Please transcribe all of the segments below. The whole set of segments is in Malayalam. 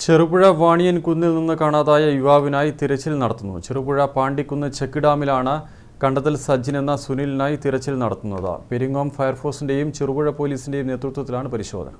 ചെറുപുഴ വാണിയൻകുന്നിൽ നിന്ന് കാണാതായ യുവാവിനായി തിരച്ചിൽ നടത്തുന്നു. ചെറുപുഴ പാണ്ടിക്കുന്ന് ചെക്ക് ഡാമിലാണ് കണ്ടത്തിൽ സജിൻ എന്ന സുനിലിനായി തിരച്ചിൽ നടത്തുന്നത്. പെരിങ്ങോം ഫയർഫോഴ്സിന്റെയും ചെറുപുഴ പോലീസിന്റെയും നേതൃത്വത്തിലാണ് പരിശോധന.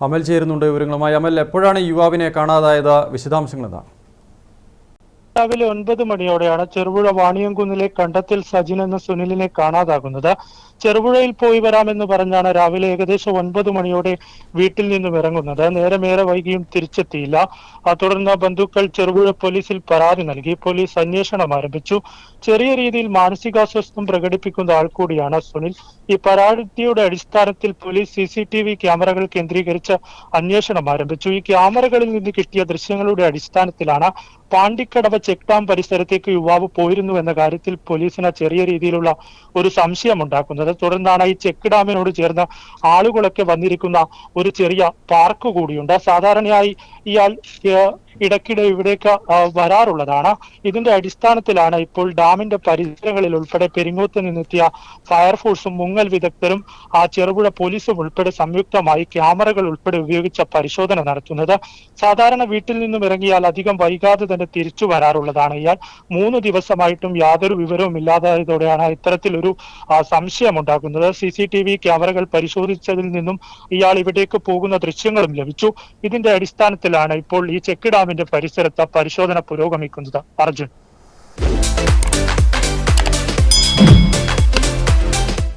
അമൽ ചേരുന്നുണ്ട് വിവരങ്ങളുമായി. അമൽ, എപ്പോഴാണ് യുവാവിനെ കാണാതായത്? വിശദാംശങ്ങൾ എന്താണ്? രാവിലെ 9 മണിയോടെയാണ് ചെറുപുഴ വാണിയംകുന്നിലെ കണ്ടത്തിൽ സജിൻ എന്ന സുനിലിനെ കാണാതാകുന്നത്. ചെറുപുഴയിൽ പോയി വരാമെന്ന് പറഞ്ഞാണ് രാവിലെ ഏകദേശം 9 മണിയോടെ വീട്ടിൽ നിന്നും ഇറങ്ങുന്നത്. നേരമേറെ വൈകിയും തിരിച്ചെത്തിയില്ല. തുടർന്ന് ബന്ധുക്കൾ ചെറുപുഴ പോലീസിൽ പരാതി നൽകി. പോലീസ് അന്വേഷണം ആരംഭിച്ചു. ചെറിയ രീതിയിൽ മാനസികാസ്വസ്ഥം പ്രകടിപ്പിക്കുന്ന ആൾ കൂടിയാണ് സുനിൽ. ഈ പരാതിയുടെ അടിസ്ഥാനത്തിൽ പോലീസ് CCTV ക്യാമറകൾ കേന്ദ്രീകരിച്ച് അന്വേഷണം ആരംഭിച്ചു. ഈ ക്യാമറകളിൽ നിന്ന് കിട്ടിയ ദൃശ്യങ്ങളുടെ അടിസ്ഥാനത്തിലാണ് പാണ്ടിക്കടവ് ചെക്ക് ഡാം പരിസരത്തേക്ക് യുവാവ് പോയിരുന്നു എന്ന കാര്യത്തിൽ പോലീസിന് ചെറിയ രീതിയിലുള്ള ഒരു സംശയം ഉണ്ടാക്കുന്നത്. തുടർന്നാണ് ഈ ചെക്ക് ഡാമിനോട് ചേർന്ന് ആളുകളൊക്കെ വന്നിരിക്കുന്ന ഒരു ചെറിയ പാർക്ക് കൂടിയുണ്ട്. സാധാരണയായി ഇയാൾ ഇടയ്ക്കിടെ ഇവിടേക്ക് വരാറുള്ളതാണ്. ഇതിന്റെ അടിസ്ഥാനത്തിലാണ് ഇപ്പോൾ ഡാമിന്റെ പരിസരങ്ങളിൽ ഉൾപ്പെടെ പെരിങ്ങോത്ത് നിന്നെത്തിയ ഫയർഫോഴ്സും മുങ്ങൽ വിദഗ്ധരും ചെറുപുഴ പോലീസും ഉൾപ്പെടെ സംയുക്തമായി ക്യാമറകൾ ഉൾപ്പെടെ ഉപയോഗിച്ച പരിശോധന നടത്തുന്നത്. സാധാരണ വീട്ടിൽ നിന്നും ഇറങ്ങിയാൽ അധികം വൈകാതെ തന്നെ തിരിച്ചു വരാറുള്ളതാണ് ഇയാൾ. 3 ദിവസമായിട്ടും യാതൊരു വിവരവും ഇല്ലാതായതോടെയാണ് ഇത്തരത്തിലൊരു സംശയം ഉണ്ടാക്കുന്നത്. CCTV ക്യാമറകൾ പരിശോധിച്ചതിൽ നിന്നും ഇയാൾ ഇവിടേക്ക് പോകുന്ന ദൃശ്യങ്ങളും ലഭിച്ചു. ഇതിന്റെ അടിസ്ഥാനത്തിലാണ് ഇപ്പോൾ ഈ ചെക്ക് ഡാമിന്റെ പരിസരത്ത് പരിശോധന പുരോഗമിക്കുന്നത്. അർജുൻ.